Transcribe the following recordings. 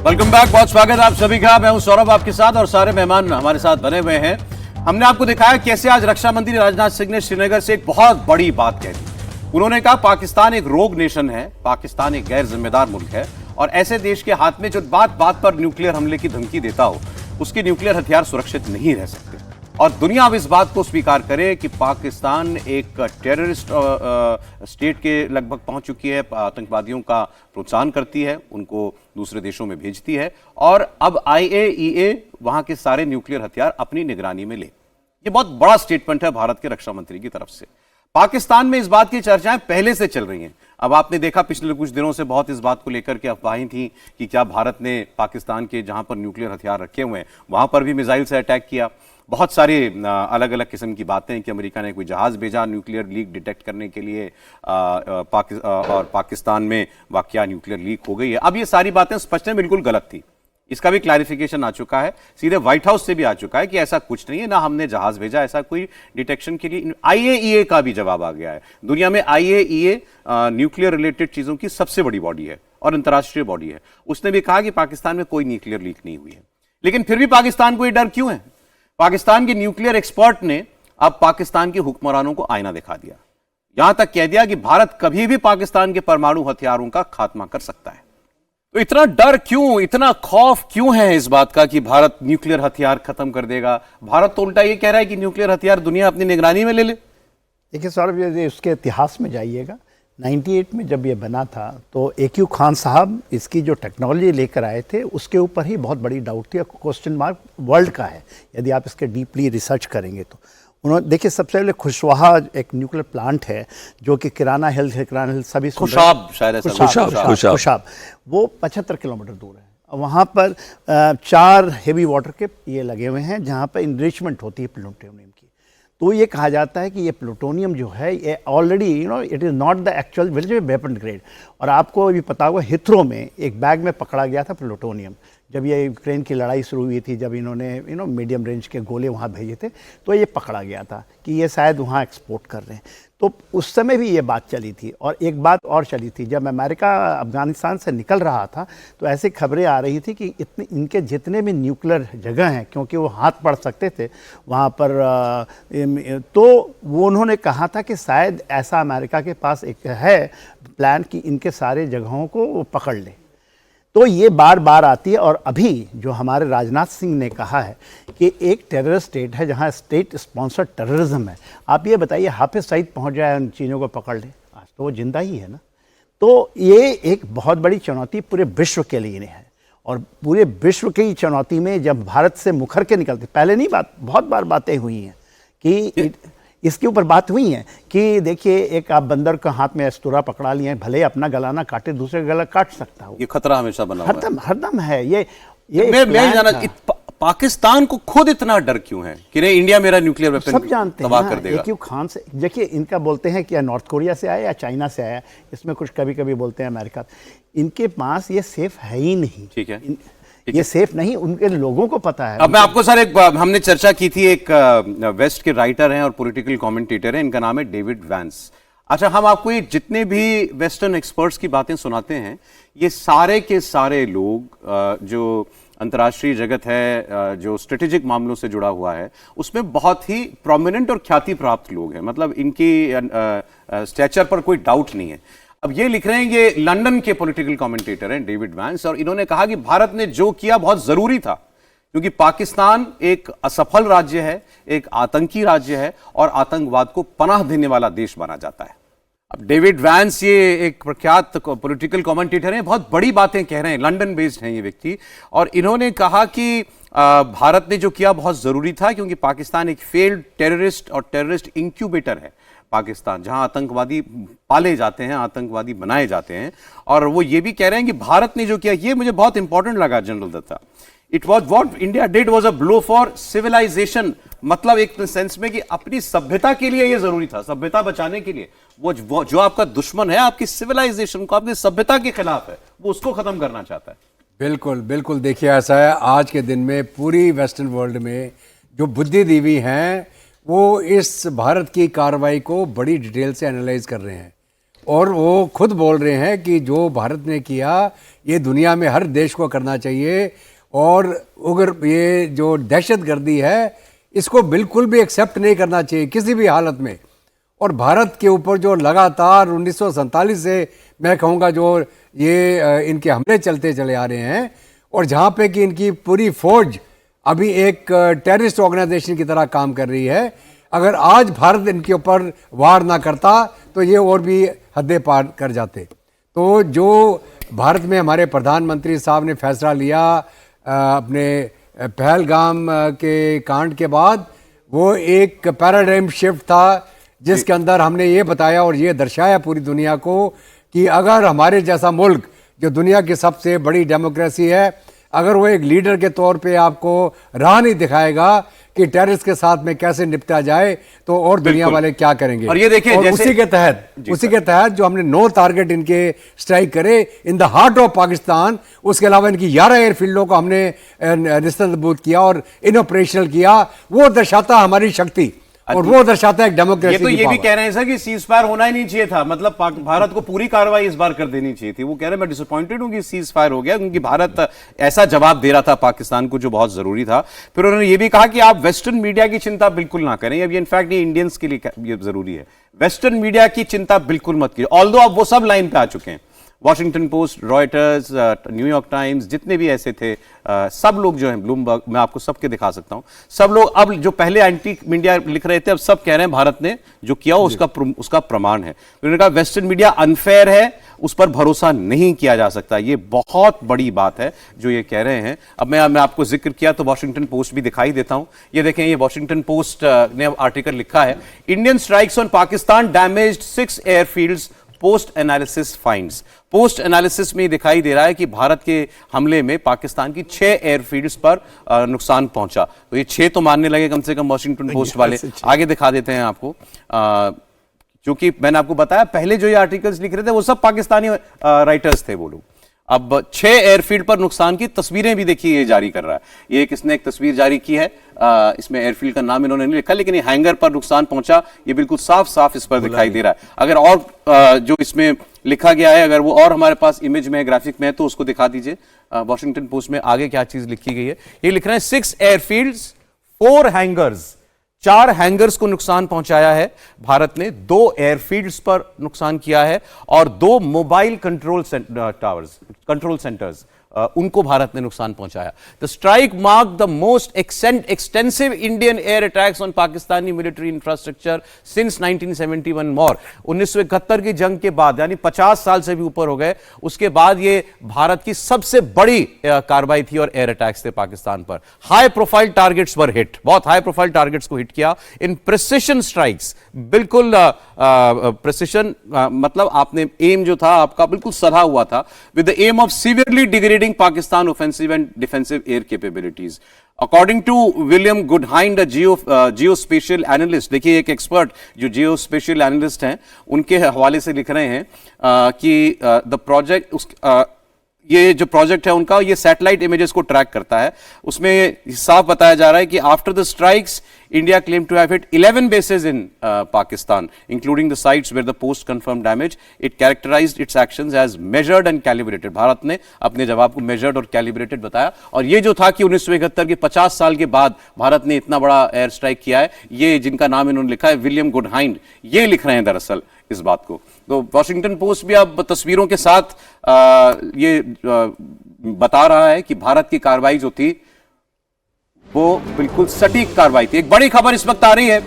Welcome back, बहुत स्वागत आप सभी का। मैं हूं सौरभ आपके साथ और सारे मेहमान हमारे साथ बने हुए हैं। हमने आपको दिखाया कैसे आज रक्षा मंत्री राजनाथ सिंह ने श्रीनगर से एक बहुत बड़ी बात कह दी। उन्होंने कहा पाकिस्तान एक रोग नेशन है, पाकिस्तान एक गैर जिम्मेदार मुल्क है और ऐसे देश के हाथ में जो बात बात पर न्यूक्लियर हमले की धमकी देता हो उसके न्यूक्लियर हथियार सुरक्षित नहीं रह सकते। और दुनिया अब इस बात को स्वीकार करे कि पाकिस्तान एक टेररिस्ट स्टेट के लगभग पहुंच चुकी है, आतंकवादियों का प्रोत्साहन करती है, उनको दूसरे देशों में भेजती है और अब IAEA वहां के सारे न्यूक्लियर हथियार अपनी निगरानी में ले। ये बहुत बड़ा स्टेटमेंट है भारत के रक्षा मंत्री की तरफ से। पाकिस्तान में इस बात की चर्चाएं पहले से चल रही हैं। अब आपने देखा पिछले कुछ दिनों से बहुत इस बात को लेकर के अफवाहें थी कि क्या भारत ने पाकिस्तान के जहां पर न्यूक्लियर हथियार रखे हुए हैं वहां पर भी मिसाइल से अटैक किया। बहुत सारी अलग अलग किस्म की बातें कि अमेरिका ने कोई जहाज भेजा न्यूक्लियर लीक डिटेक्ट करने के लिए और पाकिस्तान में वाकया न्यूक्लियर लीक हो गई है। अब ये सारी बातें स्पष्ट में बिल्कुल गलत थी। इसका भी क्लैरिफिकेशन आ चुका है, सीधे व्हाइट हाउस से भी आ चुका है कि ऐसा कुछ नहीं है, ना हमने जहाज भेजा ऐसा कोई डिटेक्शन के लिए। IAEA का भी जवाब आ गया है। दुनिया में IAEA न्यूक्लियर रिलेटेड चीजों की सबसे बड़ी बॉडी है और अंतर्राष्ट्रीय बॉडी है। उसने भी कहा कि पाकिस्तान में कोई न्यूक्लियर लीक नहीं हुई है। लेकिन फिर भी पाकिस्तान को ये डर क्यों है? पाकिस्तान के न्यूक्लियर एक्सपर्ट ने अब पाकिस्तान के हुक्मरानों को आईना दिखा दिया, यहां तक कह दिया कि भारत कभी भी पाकिस्तान के परमाणु हथियारों का खात्मा कर सकता है। तो इतना डर क्यों, इतना खौफ क्यों है इस बात का कि भारत न्यूक्लियर हथियार खत्म कर देगा? भारत तो उल्टा ये कह रहा है कि न्यूक्लियर हथियार दुनिया अपनी निगरानी में ले ले। देखिए सौरभ, यदि उसके इतिहास में जाइएगा, 98 में जब ये बना था तो AQ खान साहब इसकी जो टेक्नोलॉजी लेकर आए थे उसके ऊपर ही बहुत बड़ी डाउट थी और क्वेश्चन मार्क वर्ल्ड का है यदि आप इसके डीपली रिसर्च करेंगे तो। उन्होंने देखिए सबसे पहले खुशवाहा एक न्यूक्लियर प्लांट है जो कि किराना हिल्स सभी खुशाब, शायद खुशाब, वो 75 किलोमीटर दूर है। वहाँ पर 4 हेवी वाटर के ये लगे हुए हैं जहाँ पर इनरिचमेंट होती है प्लूटोनियम की। तो ये कहा जाता है कि ये प्लूटोनियम जो है ये already it is not the actual weapon grade. और आपको भी पता होगा हिथ्रो में एक बैग में पकड़ा गया था प्लूटोनियम। जब ये यूक्रेन की लड़ाई शुरू हुई थी, जब इन्होंने मीडियम रेंज के गोले वहाँ भेजे थे तो ये पकड़ा गया था कि ये शायद वहाँ एक्सपोर्ट कर रहे हैं। तो उस समय भी ये बात चली थी। और एक बात और चली थी, जब अमेरिका अफगानिस्तान से निकल रहा था तो ऐसी खबरें आ रही थी कि इनके जितने भी न्यूक्लियर जगह हैं, क्योंकि वो हाथ पड़ सकते थे वहाँ पर, तो वो उन्होंने कहा था कि शायद ऐसा अमेरिका के पास एक है प्लान कि इनके सारे जगहों को वो पकड़ ले। तो ये बार बार आती है। और अभी जो हमारे राजनाथ सिंह ने कहा है कि एक टेररिस्ट स्टेट है जहां स्टेट स्पॉन्सर्ड टेररिज्म है। आप ये बताइए हाफिज सईद पहुंच जाए उन चीज़ों को पकड़ ले, आज तो वो जिंदा ही है ना। तो ये एक बहुत बड़ी चुनौती पूरे विश्व के लिए है। और पूरे विश्व की चुनौती में जब भारत से मुखर के निकलते, पहले नहीं बहुत बार बातें हुई हैं कि इसके ऊपर बात हुई है कि देखिए एक आप बंदर का हाथ में अस्तूरा पकड़ा लिए, भले अपना गला ना काटे दूसरे का गला काट सकता हो। ये खतरा हमेशा बना हुआ है, हरदम है। ये मैं जाना पाकिस्तान को खुद इतना डर क्यों है कि नहीं इंडिया मेरा न्यूक्लियर वेपन सब जानते हैं तबाह कर देगा। AQ खान से देखिए, इनका बोलते हैं कि या नॉर्थ कोरिया से आया या चाइना से आया, इसमें कुछ कभी कभी बोलते हैं अमेरिका। इनके पास ये सेफ है ही नहीं। ठीक है, ये सेफ नहीं, उनके लोगों को पता है। अब मैं आपको सर हमने चर्चा की थी, एक वेस्ट के राइटर हैं और पॉलिटिकल कमेंटेटर हैं, इनका नाम है डेविड वैंस। अच्छा, हम आपको ये जितने भी वेस्टर्न एक्सपर्ट्स की बातें सुनाते हैं ये सारे के सारे लोग जो अंतर्राष्ट्रीय जगत है, जो स्ट्रेटेजिक मामलों से जुड़ा हुआ है, उसमें बहुत ही प्रोमिनेंट और ख्याति प्राप्त लोग हैं। मतलब इनकी स्टैचर पर कोई डाउट नहीं है। अब ये लिख रहे हैं, ये लंदन के पॉलिटिकल कमेंटेटर हैं डेविड वैंस, और इन्होंने कहा कि भारत ने जो किया बहुत जरूरी था क्योंकि पाकिस्तान एक असफल राज्य है, एक आतंकी राज्य है और आतंकवाद को पनाह देने वाला देश माना जाता है। अब डेविड वैंस ये एक प्रख्यात पॉलिटिकल कमेंटेटर हैं, बहुत बड़ी बातें कह रहे हैं, लंदन बेस्ड हैं ये व्यक्ति, और इन्होंने कहा कि भारत ने जो किया बहुत जरूरी था क्योंकि पाकिस्तान एक फेल्ड टेररिस्ट और टेररिस्ट इंक्यूबेटर है। पाकिस्तान जहां आतंकवादी पाले जाते हैं, आतंकवादी बनाए जाते हैं। और वो ये भी कह रहे हैं कि भारत ने जो किया, ये मुझे बहुत इंपॉर्टेंट लगा general Dutta, it was what India did was a blow for civilization. मतलब एक सेंस में कि अपनी सभ्यता के लिए ये जरूरी था, सभ्यता बचाने के लिए। वो जो आपका दुश्मन है आपकी सिविलाइजेशन को, आपकी सभ्यता के खिलाफ है, वो उसको खत्म करना चाहता है। बिल्कुल बिल्कुल। देखिए ऐसा है, आज के दिन में पूरी वेस्टर्न वर्ल्ड में जो बुद्धिजीवी हैं वो इस भारत की कार्रवाई को बड़ी डिटेल से एनालाइज कर रहे हैं। और वो खुद बोल रहे हैं कि जो भारत ने किया ये दुनिया में हर देश को करना चाहिए, और अगर ये जो दहशतगर्दी है इसको बिल्कुल भी एक्सेप्ट नहीं करना चाहिए किसी भी हालत में। और भारत के ऊपर जो लगातार 1947 से मैं कहूँगा जो ये इनके हमले चलते चले आ रहे हैं, और जहाँ पे कि इनकी पूरी फौज अभी एक टेररिस्ट ऑर्गेनाइजेशन की तरह काम कर रही है, अगर आज भारत इनके ऊपर वार ना करता तो ये और भी हदें पार कर जाते। तो जो भारत में हमारे प्रधानमंत्री साहब ने फैसला लिया अपने पहलगाम के कांड के बाद, वो एक पैराडाइम शिफ्ट था जिसके अंदर हमने ये बताया और ये दर्शाया पूरी दुनिया को कि अगर हमारे जैसा मुल्क जो दुनिया की सबसे बड़ी डेमोक्रेसी है, अगर वो एक लीडर के तौर पे आपको राह नहीं दिखाएगा कि टेररिस्ट के साथ में कैसे निपटा जाए, तो और दुनिया वाले क्या करेंगे। और ये देखिए उसी के तहत जो हमने 9 टारगेट इनके स्ट्राइक करे in the heart of Pakistan, उसके अलावा इनकी 11 एयरफील्डों को हमने निस्तबूत किया और इन ऑपरेशनल किया। वो दर्शाता हमारी शक्ति और वो दर्शाता है डेमोक्रेसी। ये तो ये भी कह रहे हैं सर कि सीज फायर होना ही नहीं चाहिए था, मतलब भारत को पूरी कार्रवाई इस बार कर देनी चाहिए थी। वो कह रहे हैं मैं डिसअपॉइंटेड हूं कि सीज फायर हो गया, क्योंकि भारत ऐसा जवाब दे रहा था पाकिस्तान को जो बहुत जरूरी था। फिर उन्होंने ये भी कहा कि आप वेस्टर्न मीडिया की चिंता बिल्कुल ना करें, अब ये इनफैक्ट ये इंडियंस के लिए ये जरूरी है, वेस्टर्न मीडिया की चिंता बिल्कुल मत कीजिए। ऑल्दो अब वो सब लाइन पे आ चुके हैं, Washington post, Reuters, New York times, जितने भी ऐसे थे सब लोग जो हैं, ब्लूमबर्ग, मैं आपको सबके दिखा सकता हूं, सब लोग अब जो पहले एंटी मीडिया लिख रहे थे अब सब कह रहे हैं भारत ने जो किया उसका प्रमाण है। उन्होंने कहा वेस्टर्न मीडिया अनफेयर है, उस पर भरोसा नहीं किया जा सकता। ये बहुत बड़ी बात है जो ये कह रहे हैं। अब मैं आपको जिक्र किया तो वॉशिंगटन पोस्ट भी दिखाई देता हूं, ये देखें, ये वॉशिंगटन पोस्ट ने आर्टिकल लिखा है, Indian strikes on Pakistan damaged 6 airfields, post analysis finds. Post analysis में दिखाई दे रहा है कि भारत के हमले में पाकिस्तान की 6 एयरफील्ड्स पर नुकसान पहुंचा। तो ये 6 तो मानने लगे कम से कम वॉशिंगटन पोस्ट वाले। आगे दिखा देते हैं आपको, क्योंकि मैंने आपको बताया पहले जो ये आर्टिकल्स लिख रहे थे वो सब पाकिस्तानी राइटर्स थे वो लोग। अब 6 एयरफील्ड पर नुकसान की तस्वीरें भी देखिए ये जारी कर रहा है। ये किसने एक तस्वीर जारी की है, इसमें एयरफील्ड का नाम इन्होंने नहीं लिखा, लेकिन ये हैंगर पर नुकसान पहुंचा, ये बिल्कुल साफ साफ इस पर दिखाई दे रहा है। अगर और जो इसमें लिखा गया है, अगर वो और हमारे पास इमेज में ग्राफिक में है तो उसको दिखा दीजिए। वॉशिंगटन पोस्ट में आगे क्या चीज लिखी गई है, ये लिख रहे हैं 6 एयरफील्ड्स 4 हैंगर्स, 4 हैंगर्स को नुकसान पहुंचाया है भारत ने, 2 एयरफील्ड्स पर नुकसान किया है और 2 मोबाइल कंट्रोल सेंटर्स उनको भारत ने नुकसान पहुंचाया। The strike mark the most extensive Indian air attacks on Pakistani military infrastructure since 1971 war. 1971 की जंग के बाद, यानी 50 साल से भी ऊपर हो गए, उसके बाद ये भारत की सबसे बड़ी कार्रवाई थी और एयर अटैक्स थे पाकिस्तान पर। High profile targets were hit, बहुत हाई प्रोफाइल टारगेट्स को हिट किया इन प्रिसिशन स्ट्राइक्स। बिल्कुल प्रिसिशन मतलब आपने एम जो था आपका बिल्कुल सधा हुआ था, with the aim of severely degrading Pakistan offensive and defensive air capabilities. According to William Goodhind, a geospatial analyst, देखिए एक एक्सपर्ट जो geospatial analyst हैं, उनके हवाले से लिख रहे हैं कि the project ये जो प्रोजेक्ट है उनका, ये सैटेलाइट इमेजेस को ट्रैक करता है। उसमें साफ बताया जा रहा है कि after the strikes India claim to have hit 11 bases in Pakistan including the sites where the post confirm damage. It characterized its actions as measured and calibrated. Bharat ने अपने जवाब को मेजर्ड और कैलिब्रेटेड बताया। और ये जो था कि 1971 के 50 साल के बाद भारत ने इतना बड़ा एयर स्ट्राइक किया है, ये जिनका नाम इन्होंने लिखा है विलियम गुडहाइंड, ये लिख रहे हैं दरअसल इस बात को। तो वॉशिंगटन पोस्ट भी अब तस्वीरों के साथ ये बता रहा है कि भारत की कार्रवाई जो थी वो बिल्कुल सटीक कार्रवाई थी। एक बड़ी खबर इस वक्त आ रही है,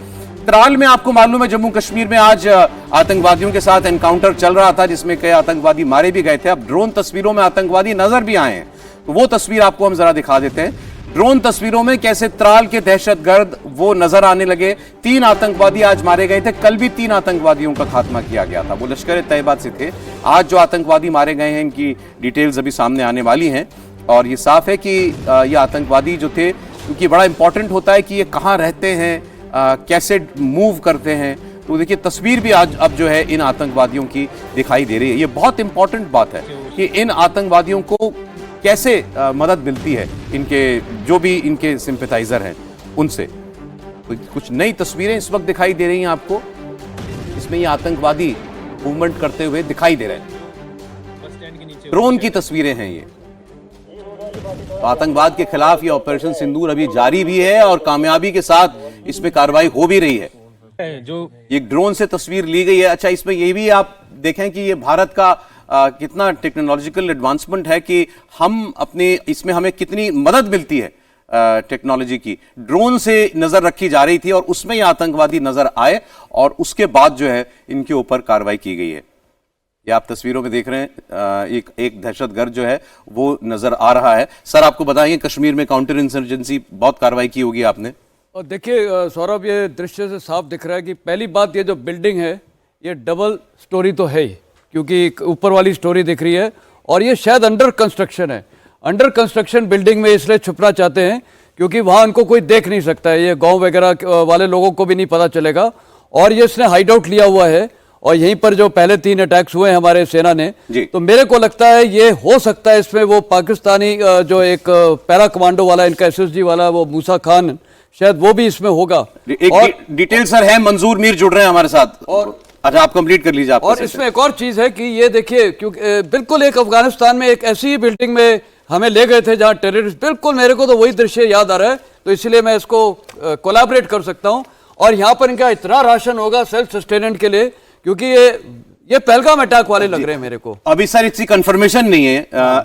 त्राल में आपको मालूम है जम्मू कश्मीर में आज आतंकवादियों के साथ एनकाउंटर चल रहा था जिसमें कई आतंकवादी मारे भी गए थे। अब ड्रोन तस्वीरों में आतंकवादी नजर भी आए हैं, तो वो तस्वीर आपको हम जरा दिखा देते हैं। ड्रोन तस्वीरों में कैसे त्राल के दहशतगर्द वो नजर आने लगे। 3 आतंकवादी आज मारे गए थे, कल भी 3 आतंकवादियों का खात्मा किया गया था, वो लश्कर तैयबा से थे। आज जो आतंकवादी मारे गए हैं इनकी डिटेल्स अभी सामने आने वाली हैं और ये साफ है कि ये आतंकवादी जो थे, क्योंकि बड़ा इंपॉर्टेंट होता है कि ये कहाँ रहते हैं, कैसे मूव करते हैं। तो देखिए तस्वीर भी आज अब जो है इन आतंकवादियों की दिखाई दे रही है। ये बहुत इंपॉर्टेंट बात है कि इन आतंकवादियों को कैसे मदद मिलती है, इनके जो भी इनके सिंपैथाइजर हैं उनसे। तो कुछ नई तस्वीरें इस वक्त दिखाई दे रही हैं आपको, इसमें ये आतंकवादी मूवमेंट करते हुए दिखाई दे रहे हैं। ड्रोन की तस्वीरें हैं ये। तो आतंकवाद के खिलाफ ये ऑपरेशन सिंदूर अभी जारी भी है और कामयाबी के साथ इसमें कार्रवाई हो भी रही है। जो एक ड्रोन से तस्वीर ली गई है। अच्छा, इसमें ये भी आप देखें कि ये भारत का कितना टेक्नोलॉजिकल एडवांसमेंट है कि हम अपने इसमें हमें कितनी मदद मिलती है टेक्नोलॉजी की। ड्रोन से नजर रखी जा रही थी और उसमें ये आतंकवादी नजर आए और उसके बाद जो है इनके ऊपर कार्रवाई की गई है। ये आप तस्वीरों में देख रहे हैं, एक दहशतगर्द जो है वो नजर आ रहा है। सर, आपको बताएंगे कश्मीर में काउंटर इंसर्जेंसी बहुत कार्रवाई की होगी आपने। और देखिए सौरभ, ये दृश्य से साफ दिख रहा है कि पहली बात, ये जो बिल्डिंग है ये डबल स्टोरी तो है ही, क्योंकि ऊपर वाली स्टोरी दिख रही है और ये शायद अंडर कंस्ट्रक्शन है। अंडर कंस्ट्रक्शन बिल्डिंग में इसलिए छुपना चाहते हैं क्योंकि वहाँ उनको कोई देख नहीं सकता है, ये गांव वगैरह वाले लोगों को भी नहीं पता चलेगा। और ये इसने हाइड आउट लिया हुआ है और यहीं पर जो पहले 3 अटैक्स हुए हैं हमारे सेना ने, तो मेरे को लगता है ये हो सकता है इसमें वो पाकिस्तानी जो एक पैरा कमांडो वाला इनका SSG वाला वो मूसा खान, शायद वो भी इसमें होगा। एक डिटेल सर है, मंजूर मीर जुड़ रहे हैं हमारे साथ। और अच्छा, आप कंप्लीट कर लीजिए। और इसमें एक और चीज है कि ये देखिए, क्योंकि बिल्कुल एक अफगानिस्तान में एक ऐसी बिल्डिंग में हमें ले गए थे जहां टेररिस्ट, बिल्कुल मेरे को तो वही दृश्य याद आ रहा है, तो इसलिए मैं इसको कोलैबोरेट कर सकता हूं। और यहाँ पर इनका इतना राशन होगा सेल्फ सस्टेनेंट के लिए, क्योंकि ये पहलगाम अटैक वाले लग रहे हैं मेरे को। अभी सर इसकी कंफर्मेशन नहीं है।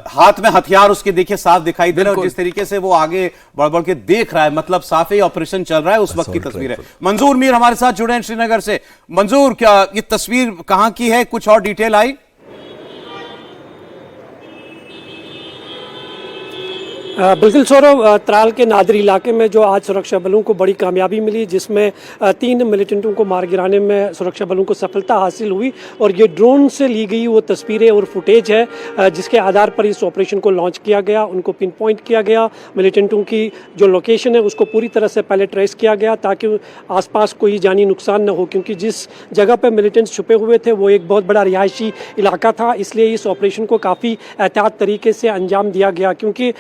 हाथ में हथियार उसके देखिए साफ दिखाई दे रहा है और जिस तरीके से वो आगे बढ़ बढ़ के देख रहा है, मतलब साफ ही ऑपरेशन चल रहा है, उस वक्त की तस्वीर है। मंजूर मीर हमारे साथ जुड़े हैं श्रीनगर से। मंजूर, क्या ये तस्वीर कहां की है, कुछ और डिटेल आई? बिल्कुल सौरभ, त्राल के नादरी इलाके में जो आज सुरक्षा बलों को बड़ी कामयाबी मिली, जिसमें 3 मिलिटेंटों को मार गिराने में सुरक्षा बलों को सफलता हासिल हुई। और ये ड्रोन से ली गई वो तस्वीरें और फुटेज है जिसके आधार पर इस ऑपरेशन को लॉन्च किया गया। उनको पिन पॉइंट किया गया, मिलिटेंटों की जो लोकेशन है उसको पूरी तरह से पहले ट्रेस किया गया ताकि आसपास कोई जानी नुकसान न हो, क्योंकि जिस जगह पर मिलिटेंट्स छुपे हुए थे वो एक बहुत बड़ा रिहायशी इलाका था। इसलिए इस ऑपरेशन को काफ़ी एहतियात तरीके से अंजाम दिया गया, क्योंकि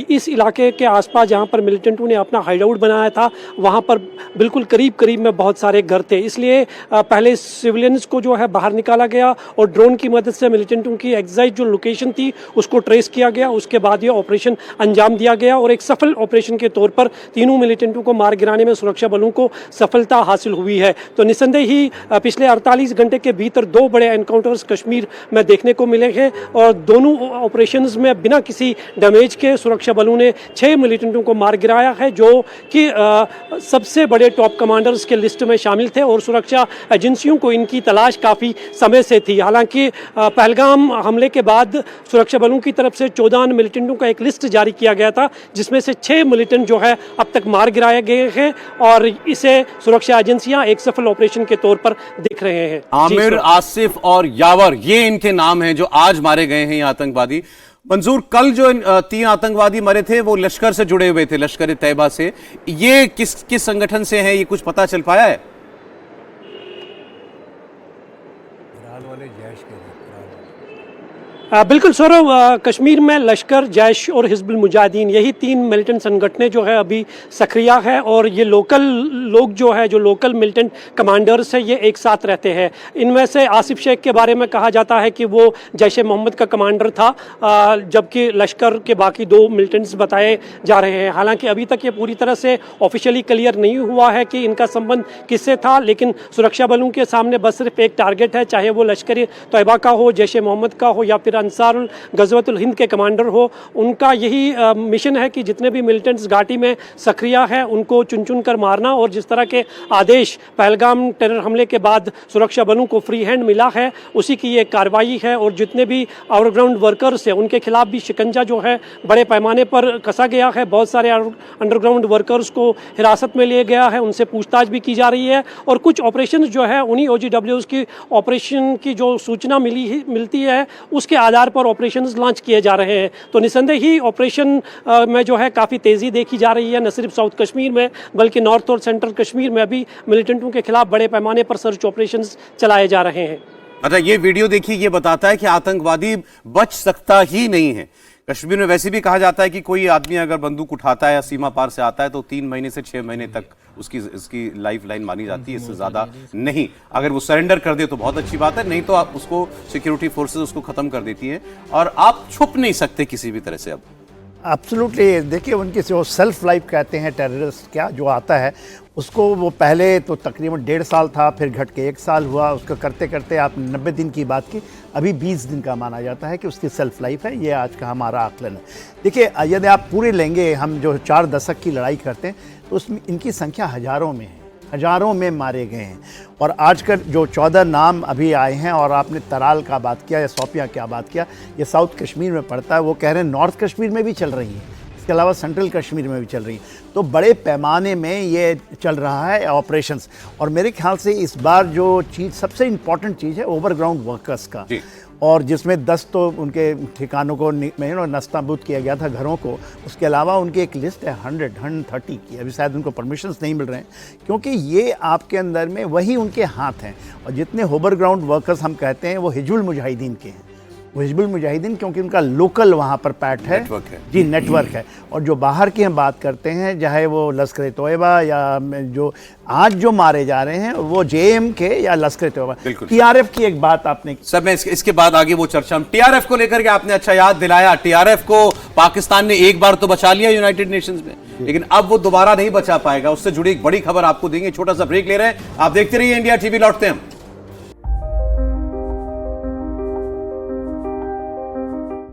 इस इलाके के आसपास जहां पर मिलिटेंटों ने अपना हाइड आउट बनाया था वहां पर बिल्कुल करीब करीब में बहुत सारे घर थे। इसलिए पहले सिविलियंस को जो है बाहर निकाला गया और ड्रोन की मदद से मिलिटेंटों की एग्जैक्ट जो लोकेशन थी उसको ट्रेस किया गया। उसके बाद ये ऑपरेशन अंजाम दिया गया और एक सफल ऑपरेशन के तौर पर तीनों मिलिटेंटों को मार गिराने में सुरक्षा बलों को सफलता हासिल हुई है। तो निस्संदेह ही पिछले 48 घंटे के भीतर 2 बड़े एनकाउंटर्स कश्मीर में देखने को मिले हैं और दोनों ऑपरेशंस में बिना किसी डैमेज के सुरक्षा बलों ने 6 मिलिटेंटों को मार गिराया है, जो कि सबसे बड़े टॉप कमांडर्स के लिस्ट में शामिल थे और सुरक्षा एजेंसियों को इनकी तलाश काफ़ी समय से थी। हालांकि पहलगाम हमले के बाद सुरक्षा बलों की तरफ से 14 मिलिटेंटों का एक लिस्ट जारी किया गया था, जिसमें से 6 मिलिटेंट जो है अब तक मार गिराए गए हैं और इसे सुरक्षा एजेंसियां एक सफल ऑपरेशन के तौर पर देख रहे हैं। आमिर, आसिफ और यावर, ये इनके नाम हैं जो आज मारे गए हैं ये आतंकवादी। मंजूर, कल जो 3 आतंकवादी मरे थे वो लश्कर से जुड़े हुए थे, लश्कर तैयबा से। ये किस संगठन से हैं, ये कुछ पता चल पाया है? बिल्कुल सौरभ, कश्मीर में लश्कर, जैश और हिजबुल मुजाहिदीन, यही 3 मिलिटेंट संगठनें जो है अभी सक्रिय है और ये लोकल लोग जो है, जो लोकल मिलिटेंट कमांडर्स है, ये एक साथ रहते हैं। इनमें से आसिफ शेख के बारे में कहा जाता है कि वो जैश मोहम्मद का कमांडर था, जबकि लश्कर के बाकी 2 मिलिटेंट्स बताए जा रहे हैं। हालांकि अभी तक ये पूरी तरह से ऑफिशियली क्लियर नहीं हुआ है कि इनका संबंध किससे था, लेकिन सुरक्षा बलों के सामने बस सिर्फ एक टारगेट है, चाहे वो लश्कर तैयबा का हो, जैश मोहम्मद का हो या फिर अंसारुल गज़वतुल हिंद के कमांडर हो। उनका यही मिशन है कि जितने भी मिलिटेंट्स घाटी में सक्रिय है उनको चुन चुन कर मारना। और जिस तरह के आदेश पहलगाम टेरर हमले के बाद सुरक्षा बलों को फ्री हैंड मिला है, उसी की ये कार्रवाई है। और जितने भी अंडरग्राउंड वर्कर्स हैं उनके खिलाफ भी शिकंजा जो है बड़े पैमाने पर कसा गया है। बहुत सारे अंडरग्राउंड वर्कर्स को हिरासत में लिया गया है, उनसे पूछताछ भी की जा रही है और कुछ ऑपरेशन जो है उन्हीं OGWs की ऑपरेशन की जो सूचना मिलती है उसके आधार पर ऑपरेशंस लॉन्च किए जा रहे हैं। तो निस्संदेह ही ऑपरेशन में जो है काफ़ी तेज़ी देखी जा रही है, न सिर्फ साउथ कश्मीर में बल्कि नॉर्थ और सेंट्रल कश्मीर में भी मिलिटेंटों के खिलाफ बड़े पैमाने पर सर्च ऑपरेशंस चलाए जा रहे हैं। अच्छा, ये वीडियो देखिए, ये बताता है कि आतंकवादी बच सकता ही नहीं है। कश्मीर में वैसे भी कहा जाता है कि कोई आदमी अगर बंदूक उठाता है या सीमा पार से आता है तो 3 महीने से 6 महीने तक उसकी लाइफ लाइन मानी जाती है, इससे ज्यादा नहीं। अगर वो सरेंडर कर दे तो बहुत अच्छी बात है, नहीं तो आप उसको सिक्योरिटी फोर्सेस उसको खत्म कर देती हैं और आप छुप नहीं सकते किसी भी तरह से। अब एब्सोल्युटली, देखिए उनकी जो सेल्फ लाइफ कहते हैं टेररिस्ट क्या जो आता है उसको, वो पहले तो तकरीबन 1.5 साल था, फिर घट के 1 साल हुआ, उसको करते करते आप 90 दिन की बात की, अभी 20 दिन का माना जाता है कि उसकी सेल्फ लाइफ है। ये आज का हमारा आकलन है। देखिए यदि आप पूरे लेंगे, हम जो 4 दशक की लड़ाई करते हैं तो उसमें इनकी संख्या हज़ारों में है, हज़ारों में मारे गए हैं। और आज का जो 14 नाम अभी आए हैं, और आपने तराल का बात किया या शोपियां क्या बात किया, ये साउथ कश्मीर में पड़ता है, वो कह रहे हैं नॉर्थ कश्मीर में भी चल रही है, इसके अलावा सेंट्रल कश्मीर में भी चल रही है। तो बड़े पैमाने में ये चल रहा है ऑपरेशंस। और मेरे ख्याल से इस बार जो चीज़ सबसे इम्पॉर्टेंट चीज़ है ओवरग्राउंड वर्कर्स का, और जिसमें 10 तो उनके ठिकानों को नस्ताबूद किया गया था, घरों को। उसके अलावा उनकी एक लिस्ट है 130 की, अभी शायद उनको परमिशंस नहीं मिल रहे हैं, क्योंकि ये आपके अंदर में वही उनके हाथ हैं। और जितने ओवर ग्राउंड वर्कर्स हम कहते हैं वो हिजबुल मुजाहिदीन के हैं, वो हिजबुल मुजाहिदीन, क्योंकि उनका लोकल वहाँ पर पैठ है, जी नेटवर्क है। और जो बाहर की हम बात करते हैं, चाहे वो लश्कर तोयबा या जो आज जो मारे जा रहे हैं वो JM के या लश्कर तोयबा, TRF की एक बात आपने सर, मैं इसके बाद आगे वो चर्चा हम TRF को लेकर के आपने अच्छा याद दिलाया। TRF को पाकिस्तान ने एक बार तो बचा लिया यूनाइटेड नेशंस में, लेकिन अब वो दोबारा नहीं बचा पाएगा। उससे जुड़ी एक बड़ी खबर आपको देंगे। छोटा सा ब्रेक ले रहे हैं, आप देखते रहिए इंडिया टीवी, लौटते हैं हम।